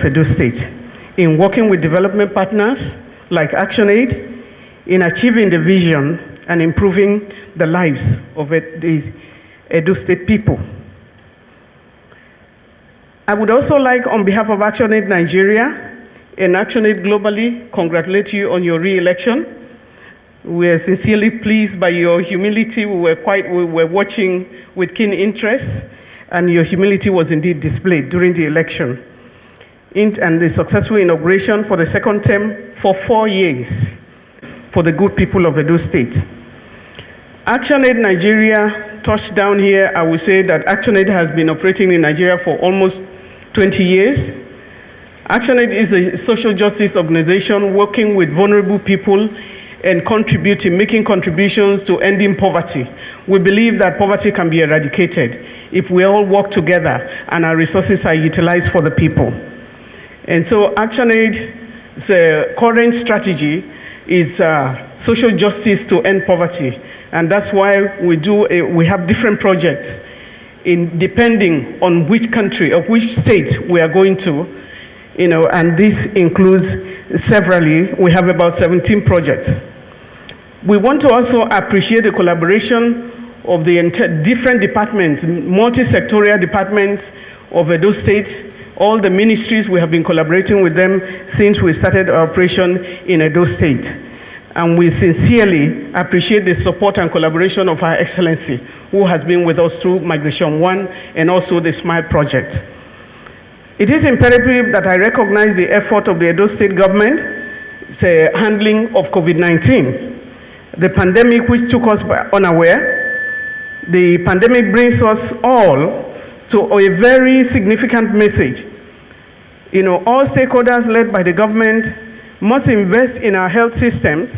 Edo State in working with development partners like ActionAid in achieving the vision and improving the lives of the Edo State people. I would also like, on behalf of ActionAid Nigeria and ActionAid globally, congratulate you on your re-election. We are sincerely pleased by your humility. We were watching with keen interest, and your humility was indeed displayed during the election and the successful inauguration for the second term for 4 years for the good people of Edo State. ActionAid Nigeria touched down here. I would say that ActionAid has been operating in Nigeria for almost 20 years. ActionAid is a social justice organization working with vulnerable people and making contributions to ending poverty. We believe that poverty can be eradicated if we all work together and our resources are utilized for the people. And so ActionAid's current strategy is social justice to end poverty. And that's why we have different projects depending on which country or which state we are going to, and this includes severally, we have about 17 projects. We want to also appreciate the collaboration of the different departments, multi-sectorial departments of Edo State, all the ministries. We have been collaborating with them since we started our operation in Edo State. And we sincerely appreciate the support and collaboration of Her Excellency, who has been with us through Migration One and also the SMILE project. It is imperative that I recognize the effort of the Edo State government, handling of COVID-19. The pandemic which took us unaware, the pandemic brings us all to a very significant message. All stakeholders led by the government must invest in our health systems,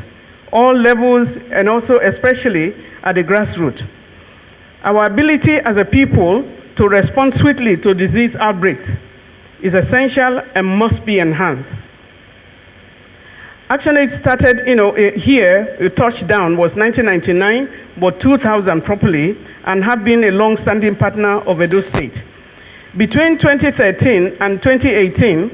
all levels, and also especially at the grassroots. Our ability as a people to respond swiftly to disease outbreaks is essential and must be enhanced. ActionAid started, here, touchdown was 1999, but 2000 properly, and have been a long-standing partner of Edo State. Between 2013 and 2018,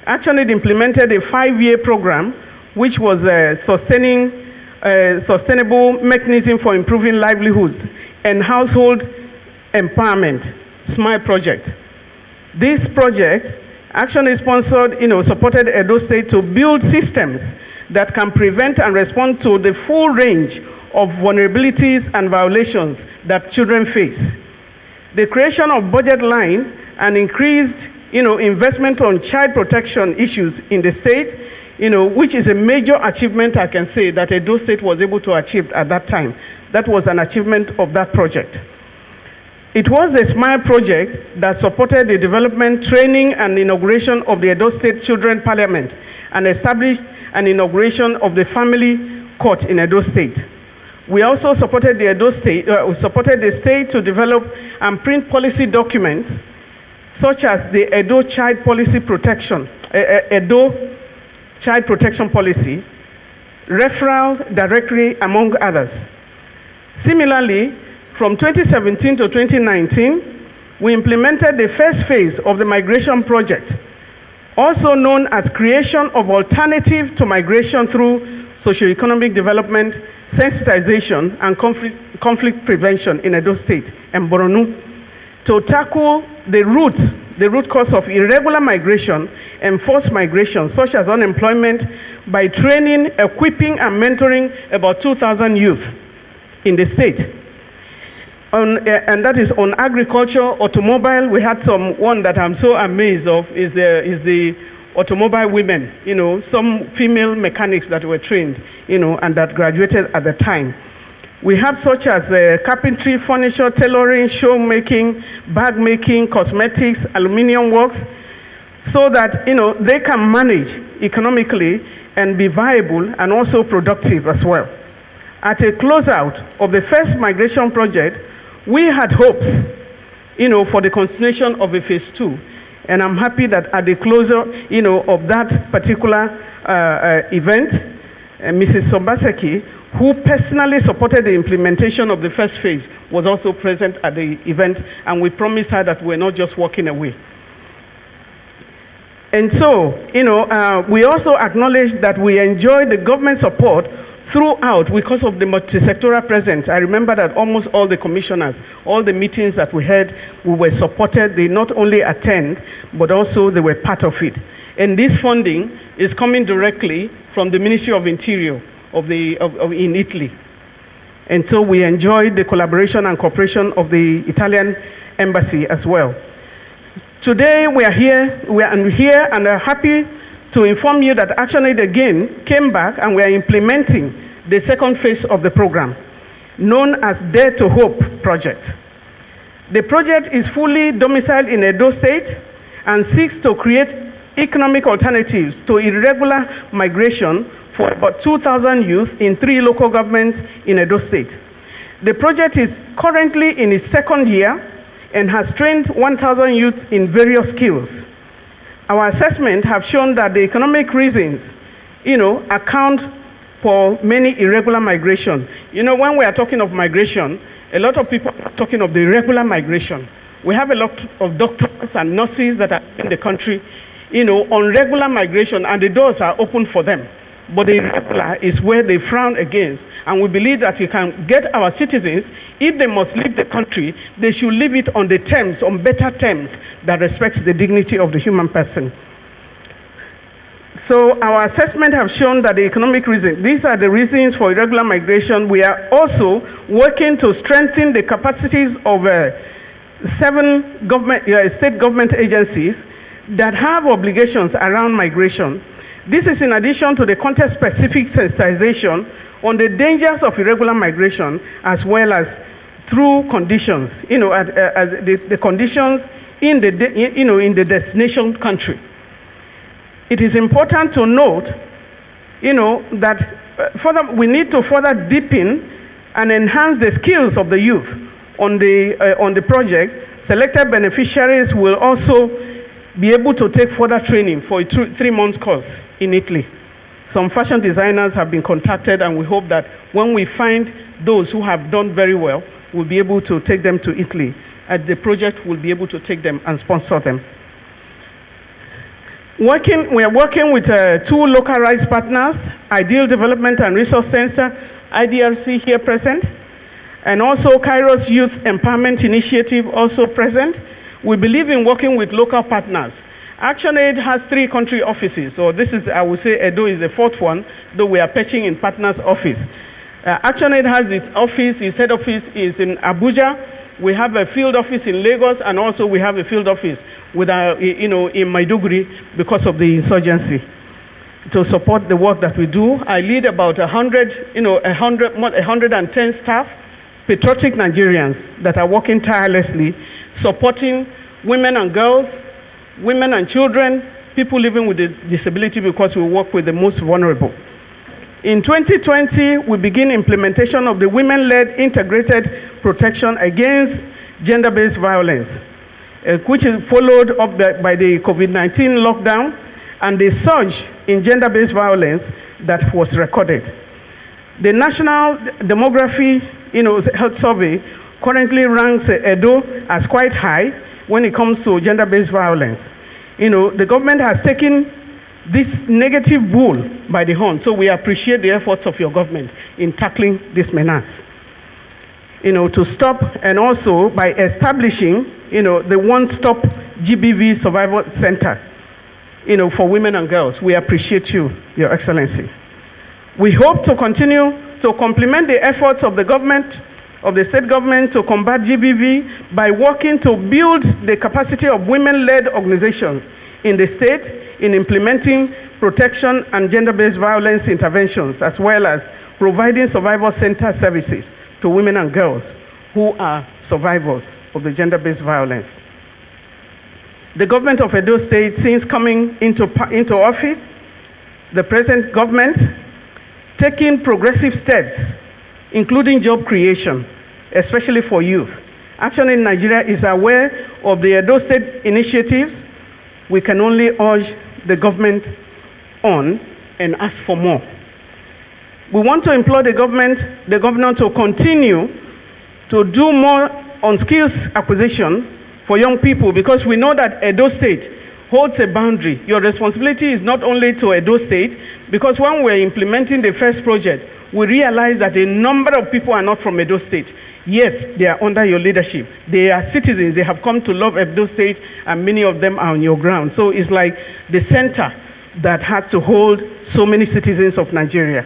ActionAid implemented a 5-year program which was a sustainable mechanism for improving livelihoods and household empowerment, SMILE project. This project, ActionAid sponsored, supported Edo State to build systems that can prevent and respond to the full range of vulnerabilities and violations that children face. The creation of budget line and increased investment on child protection issues in the state, which is a major achievement, I can say, that Edo State was able to achieve at that time. That was an achievement of that project. It was a SMILE project that supported the development, training, and inauguration of the Edo State Children Parliament and established an inauguration of the Family Court in Edo State. We also supported the state to develop and print policy documents such as the Edo Child Protection Policy, referral directory, among others. Similarly, from 2017 to 2019, we implemented the first phase of the migration project, also known as creation of alternative to migration through socioeconomic development, sensitization, and conflict prevention in Edo State and Borno, to tackle the root cause of irregular migration and forced migration, such as unemployment, by training, equipping, and mentoring about 2,000 youth in the state. And that is on agriculture, automobile. We had one that I'm so amazed of is the automobile women, some female mechanics that were trained, and that graduated at the time. We have such as carpentry, furniture, tailoring, show making, bag making, cosmetics, aluminium works, so that they can manage economically and be viable and also productive as well. At a closeout of the first migration project, we had hopes, for the continuation of a phase 2. And I'm happy that at the closure, of that particular event, Mrs. Obaseki, who personally supported the implementation of the first phase, was also present at the event, and we promised her that we're not just walking away. And so, we also acknowledge that we enjoy the government support throughout because of the multi-sectoral presence. I remember that almost all the commissioners, all the meetings that we had, we were supported. They not only attend, but also they were part of it. And this funding is coming directly from the Ministry of Interior in Italy. And so we enjoy the collaboration and cooperation of the Italian embassy as well. Today we are here and are happy to inform you that ActionAid again came back and we are implementing the second phase of the program, known as Dare to Hope project. The project is fully domiciled in Edo State and seeks to create economic alternatives to irregular migration for about 2,000 youth in 3 local governments in Edo State. The project is currently in its second year and has trained 1,000 youths in various skills. Our assessment have shown that the economic reasons, account for many irregular migration. When we are talking of migration, a lot of people are talking of the irregular migration. We have a lot of doctors and nurses that are in the country, on regular migration, and the doors are open for them. But the irregular is where they frown against. And we believe that you can get our citizens, if they must leave the country, they should leave it on better terms that respects the dignity of the human person. So our assessment have shown that the economic reasons, these are the reasons for irregular migration. We are also working to strengthen the capacities of 7 state government agencies that have obligations around migration. This is in addition to the context-specific sensitization on the dangers of irregular migration, as well as through conditions, the conditions in the destination country. It is important to note, that we need to further deepen and enhance the skills of the youth on the project. Selected beneficiaries will also be able to take further training for a 3-month course in Italy. Some fashion designers have been contacted, and we hope that when we find those who have done very well, we'll be able to take them to Italy. The project will be able to take them and sponsor them. We are working with 2 local rights partners, Ideal Development and Resource Center, IDRC here present, and also Kairos Youth Empowerment Initiative also present. We believe in working with local partners. ActionAid has 3 country offices, so this is, I would say, Edo is the 4th one, though we are pitching in partners' office. ActionAid has its head office is in Abuja. We have a field office in Lagos, and also we have a field office with in Maiduguri because of the insurgency. To support the work that we do, I lead about 110 staff, patriotic Nigerians that are working tirelessly, supporting women and girls, women and children, people living with disability, because we work with the most vulnerable. In 2020, we begin implementation of the women-led integrated protection against gender-based violence, which is followed up by the COVID-19 lockdown and the surge in gender-based violence that was recorded. The National Demography Health Survey currently ranks Edo as quite high when it comes to gender-based violence. The government has taken this negative bull by the horn, so we appreciate the efforts of your government in tackling this menace. To stop, and also by establishing, the one-stop GBV Survival Center, for women and girls. We appreciate you, Your Excellency. We hope to continue to complement the efforts of the government, of the state government, to combat GBV by working to build the capacity of women-led organizations in the state in implementing protection and gender-based violence interventions, as well as providing survival center services to women and girls who are survivors of the gender-based violence. The government of Edo State, since coming into office, the present government, taking progressive steps, including job creation, especially for youth. ActionAid Nigeria is aware of the Edo State initiatives. We can only urge the government on and ask for more. We want to implore the governor to continue to do more on skills acquisition for young people, because we know that Edo State holds a boundary. Your responsibility is not only to Edo State, because when we're implementing the first project, we realize that a number of people are not from Edo State, yet they are under your leadership. They are citizens, they have come to love Edo State, and many of them are on your ground. So it's like the center that had to hold so many citizens of Nigeria.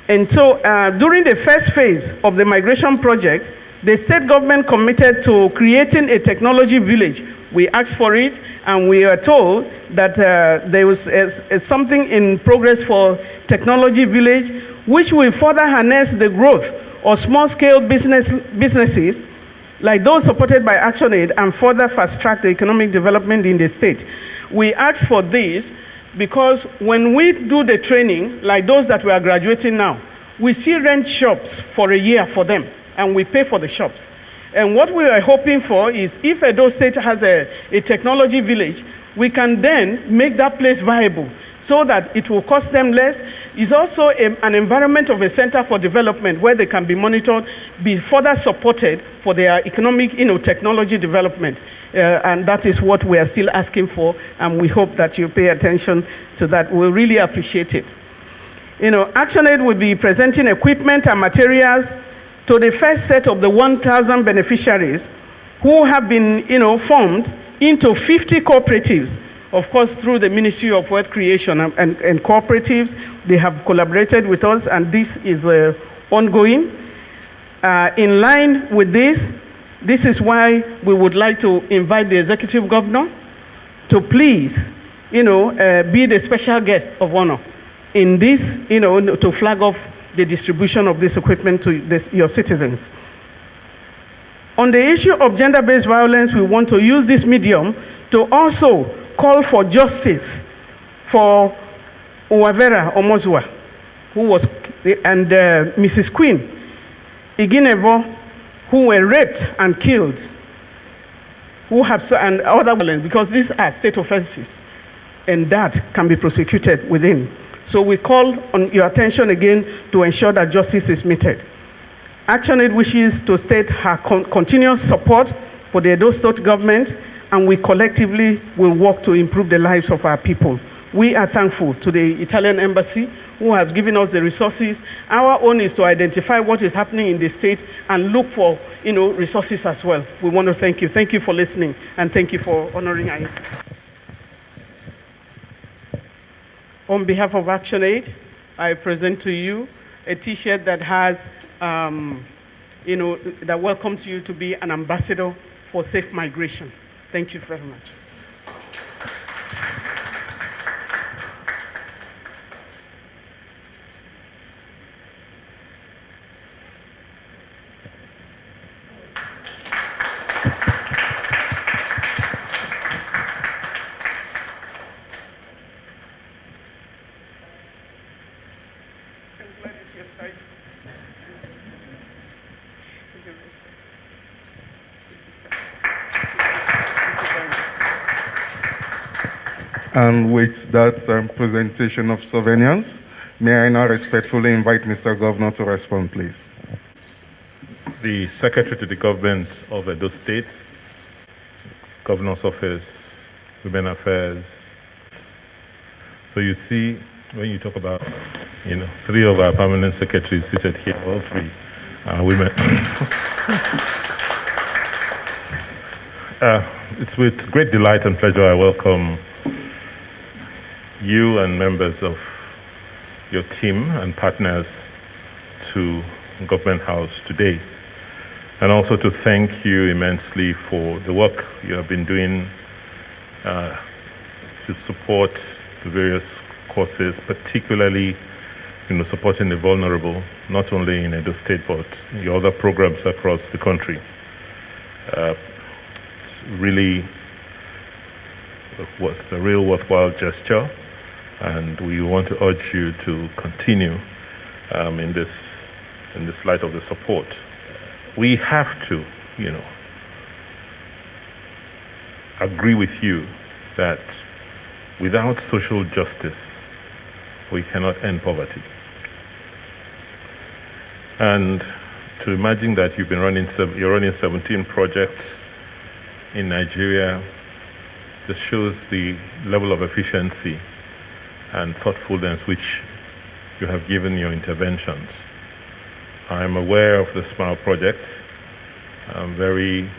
And so during the first phase of the migration project, the state government committed to creating a technology village. We asked for it, and we are told that there was something in progress for technology village, which will further harness the growth of small-scale businesses like those supported by ActionAid and further fast-track the economic development in the state. We asked for this because when we do the training, like those that we are graduating now, we see rent shops for a year for them, and we pay for the shops. And what we are hoping for is if Edo State has a technology village, we can then make that place viable so that it will cost them less. It's also an environment of a center for development where they can be monitored, be further supported for their economic, technology development. And that is what we are still asking for, and we hope that you pay attention to that. We'll really appreciate it. ActionAid will be presenting equipment and materials to the first set of the 1,000 beneficiaries who have been, formed into 50 cooperatives. Of course, through the Ministry of Wealth Creation and cooperatives, they have collaborated with us, and this is ongoing. In line with this is why we would like to invite the Executive Governor to please, be the special guest of honor in this, to flag off the distribution of this equipment to your citizens. On the issue of gender-based violence, we want to use this medium to also call for justice for Uwavera Omozua, who was, and Mrs. Queen Iginevo, who were raped and killed, and other violence, because these are state offenses, and that can be prosecuted within. So we call on your attention again to ensure that justice is meted. ActionAid wishes to state her continuous support for the Edo State government, and we collectively will work to improve the lives of our people. We are thankful to the Italian embassy who has given us the resources. Our own is to identify what is happening in the state and look for, resources as well. We want to thank you. Thank you for listening, and thank you for honoring our invitation. On behalf of ActionAid, I present to you a T-shirt that has, that welcomes you to be an ambassador for safe migration. Thank you very much. And with that presentation of souvenirs, may I now respectfully invite Mr. Governor to respond, please. The Secretary to the Government of Edo State, Governor's Office, Women Affairs. So you see, when you talk about, three of our permanent secretaries seated here, all three are women. It's with great delight and pleasure I welcome you and members of your team and partners to Government House today, and also to thank you immensely for the work you have been doing to support the various causes, particularly supporting the vulnerable, not only in Edo State but your other programs across the country. Really was a real worthwhile gesture, and we want to urge you to continue in this light of the support. We have to, agree with you that without social justice, we cannot end poverty. And to imagine that you're running 17 projects in Nigeria, just shows the level of efficiency and thoughtfulness which you have given your interventions. I'm aware of the SMILE project. I'm very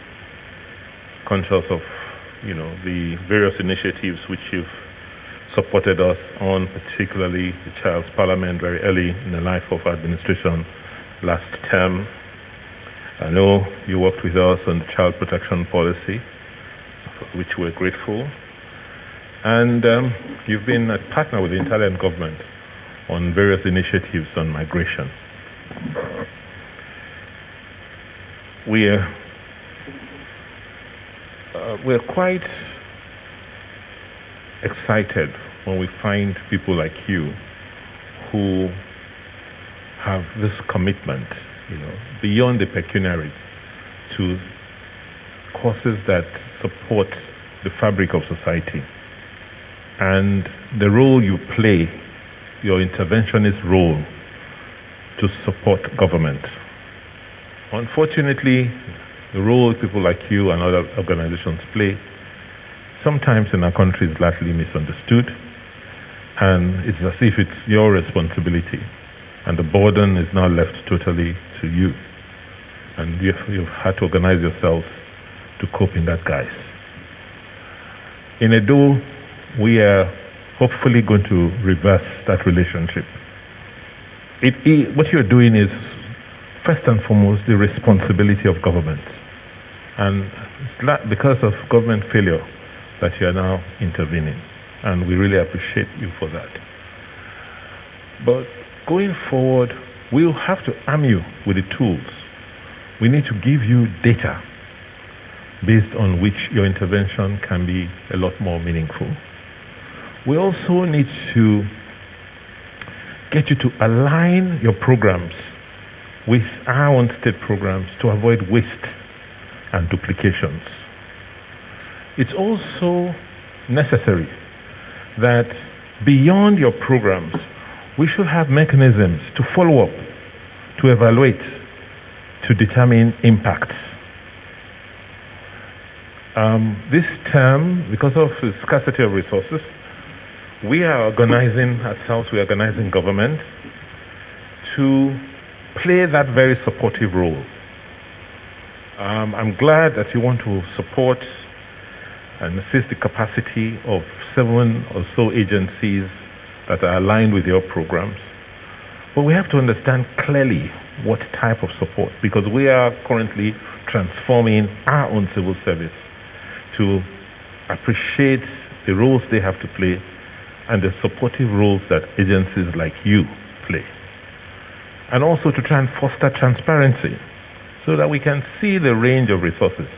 conscious of, the various initiatives which you've supported us on, particularly the Child's Parliament very early in the life of our administration last term. I know you worked with us on the child protection policy, for which we're grateful. And you've been a partner with the Italian government on various initiatives on migration. We're quite excited when we find people like you who have this commitment, beyond the pecuniary, to causes that support the fabric of society. And the role you play, your interventionist role, to support government. Unfortunately, the role people like you and other organizations play sometimes in our country is largely misunderstood, and it's as if it's your responsibility, and the burden is now left totally to you. And you've had to organize yourselves to cope in that guise. In Edo, we are hopefully going to reverse that relationship. What you're doing is, first and foremost, the responsibility of government. And it's not because of government failure that you are now intervening. And we really appreciate you for that. But going forward, we'll have to arm you with the tools. We need to give you data based on which your intervention can be a lot more meaningful. We also need to get you to align your programs with our own state programs to avoid waste and duplications. It's also necessary that beyond your programs, we should have mechanisms to follow up, to evaluate, to determine impacts. This term, because of the scarcity of resources, we are organizing ourselves, we are organizing government to play that very supportive role. I'm glad that you want to support and assist the capacity of 7 or so agencies that are aligned with your programs. But we have to understand clearly what type of support, because we are currently transforming our own civil service to appreciate the roles they have to play and the supportive roles that agencies like you play. And also to try and foster transparency so that we can see the range of resources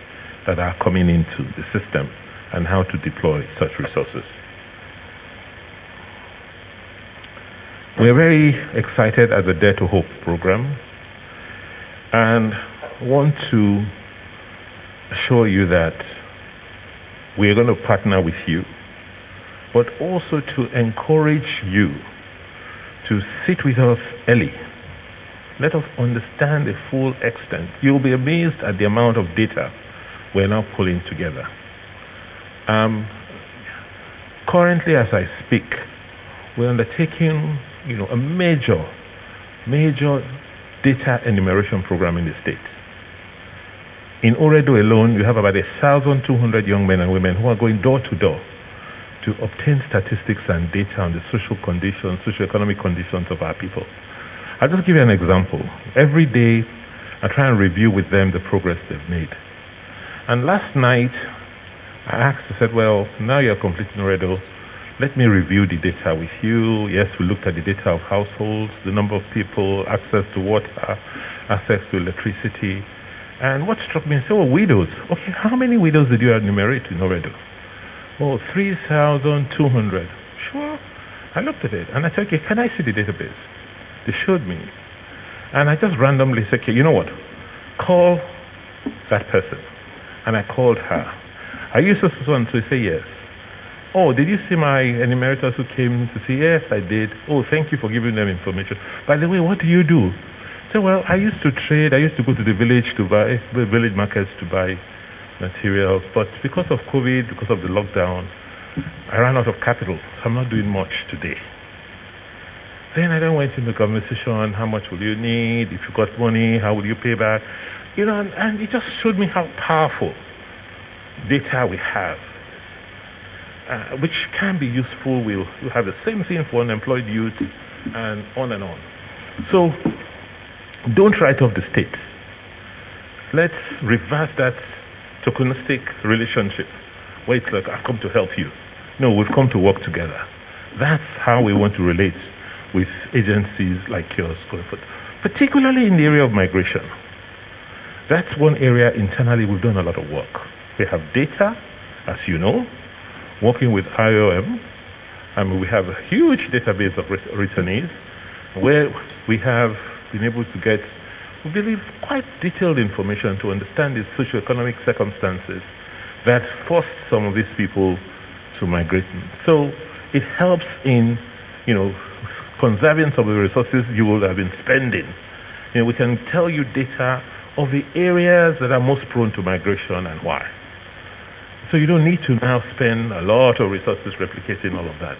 that are coming into the system and how to deploy such resources. We're very excited at the Dare to Hope program and want to assure you that we're going to partner with you, but also to encourage you to sit with us early. Let us understand the full extent. You'll be amazed at the amount of data we're now pulling together. Currently, as I speak, we're undertaking, a major data enumeration program in the state. In Oredo alone, you have about 1,200 young men and women who are going door to door to obtain statistics and data on the social conditions, socioeconomic conditions of our people. I'll just give you an example. Every day, I try and review with them the progress they've made. And last night, I said, well, now you're completing Oredo, let me review the data with you. Yes, we looked at the data of households, the number of people, access to water, access to electricity. And what struck me, I said, oh, widows. Okay, how many widows did you enumerate in Oredo? Oh, 3,200. Sure. I looked at it and I said, okay, can I see the database? They showed me. And I just randomly said, okay, you know what? Call that person. And I called her. Are you so and so? Say yes. Oh, did you see my enumerators who came to see? Yes, I did. Oh, thank you for giving them information. By the way, what do you do? So, well, I used to trade. I used to go to the village to buy, the village markets to buy materials. But because of COVID, because of the lockdown, I ran out of capital, so I'm not doing much today. Then I then went into the conversation, how much will you need? If you got money, how will you pay back? And it just showed me how powerful data we have, which can be useful. We'll have the same thing for unemployed youth and on and on. So don't write off the state. Let's reverse that tokenistic relationship where it's like, I've come to help you. No, we've come to work together. That's how we want to relate with agencies like yours going forward, particularly in the area of migration. That's one area internally we've done a lot of work. We have data, as you know, working with IOM, and we have a huge database of returnees where we have been able to get, we believe, quite detailed information to understand the socio-economic circumstances that forced some of these people to migrate. So it helps in, conserving some of the resources you will have been spending. We can tell you data of the areas that are most prone to migration and why. So you don't need to now spend a lot of resources replicating all of that.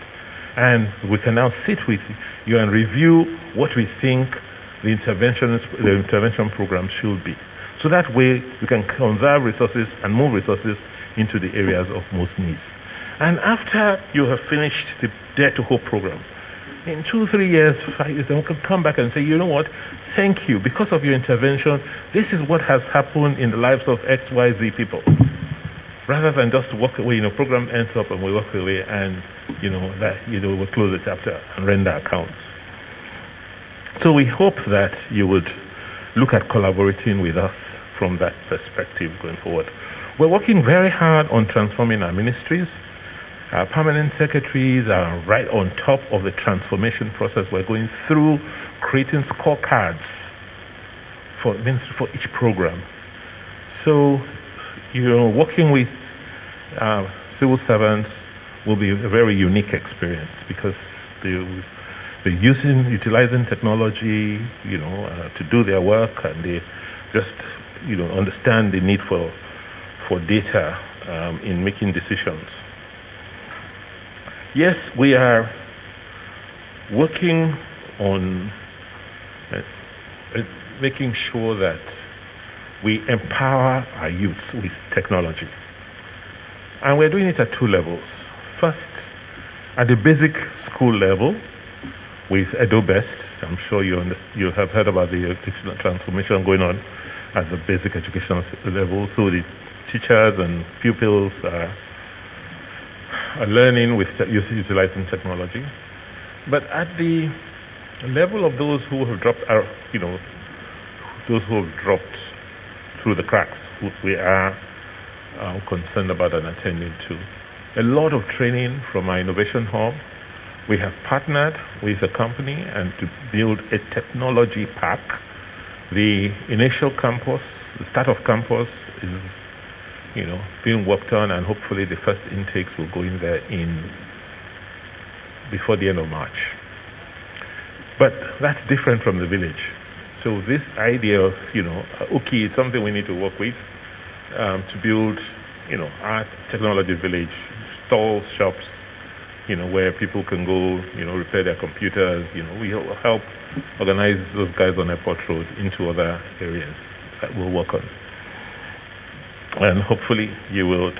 And we can now sit with you and review what we think the intervention program should be. So that way we can conserve resources and move resources into the areas of most needs. And after you have finished the Dare to Hope program, in 2, 3 years, 5 years, then we can come back and say, you know what, thank you. Because of your intervention, this is what has happened in the lives of X, Y, Z people. Rather than just walk away, program ends up and we walk away and, we'll close the chapter and render accounts. So we hope that you would look at collaborating with us from that perspective going forward. We're working very hard on transforming our ministries. Our permanent secretaries are right on top of the transformation process. We're going through creating scorecards for each program. So, working with civil servants will be a very unique experience because they're utilizing technology, to do their work, and they just, understand the need for data in making decisions. Yes, we are working on making sure that we empower our youth with technology. And we're doing it at 2 levels. First, at the basic school level with EdoBest. I'm sure you have heard about the transformation going on at the basic education level. So the teachers and pupils are learning with utilizing technology. But at the level of those who have dropped out, those who have dropped through the cracks, who we are concerned about and attending to. A lot of training from our innovation hub. We have partnered with a company and to build a technology park. The initial campus, the start of campus is being worked on, and hopefully the first intakes will go in there before the end of March. But that's different from the village. So this idea of, it's something we need to work with to build, our technology village, stalls, shops, where people can go, repair their computers. We help organize those guys on Airport Road into other areas that we'll work on. And hopefully you will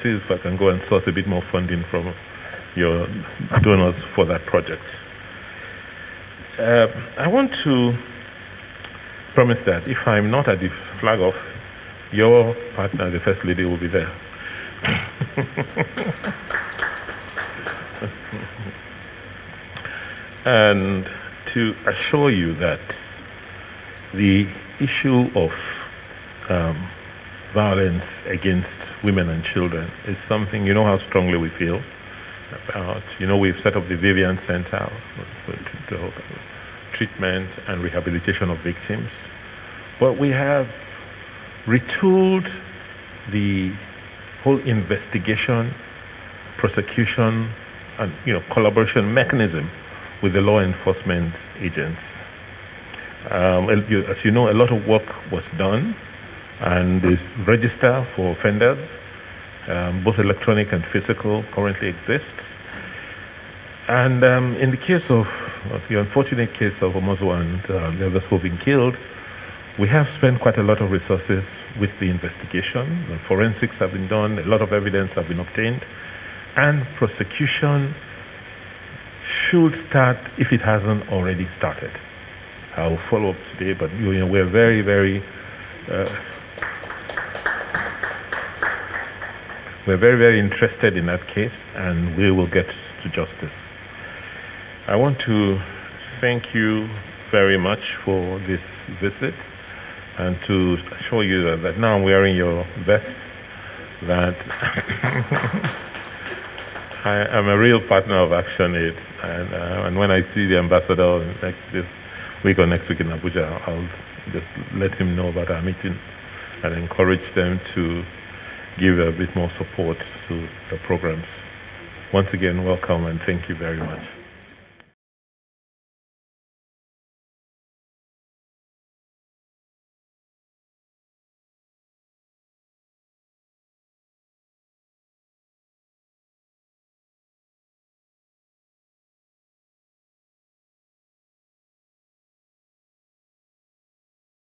see if I can go and source a bit more funding from your donors for that project. I want to promise that if I'm not at the flag off, your partner, the First Lady, will be there. And to assure you that the issue of violence against women and children is something, how strongly we feel about. We've set up the Vivian Center for treatment and rehabilitation of victims. But we have retooled the whole investigation, prosecution, and collaboration mechanism with the law enforcement agents. As you know, a lot of work was done And the register for offenders, both electronic and physical, currently exists. And in the case of the unfortunate case of Omozo and the others who've been killed, we have spent quite a lot of resources with the investigation. The forensics have been done, a lot of evidence have been obtained, and prosecution should start if it hasn't already started. I will follow up today, but we're very, very interested in that case, and we will get to justice. I want to thank you very much for this visit and to assure you that now I'm wearing your vest, that I am a real partner of ActionAid, and when I see the ambassador this week or next week in Abuja, I'll just let him know about our meeting and encourage them to give a bit more support to the programs. Once again, welcome and thank you very much.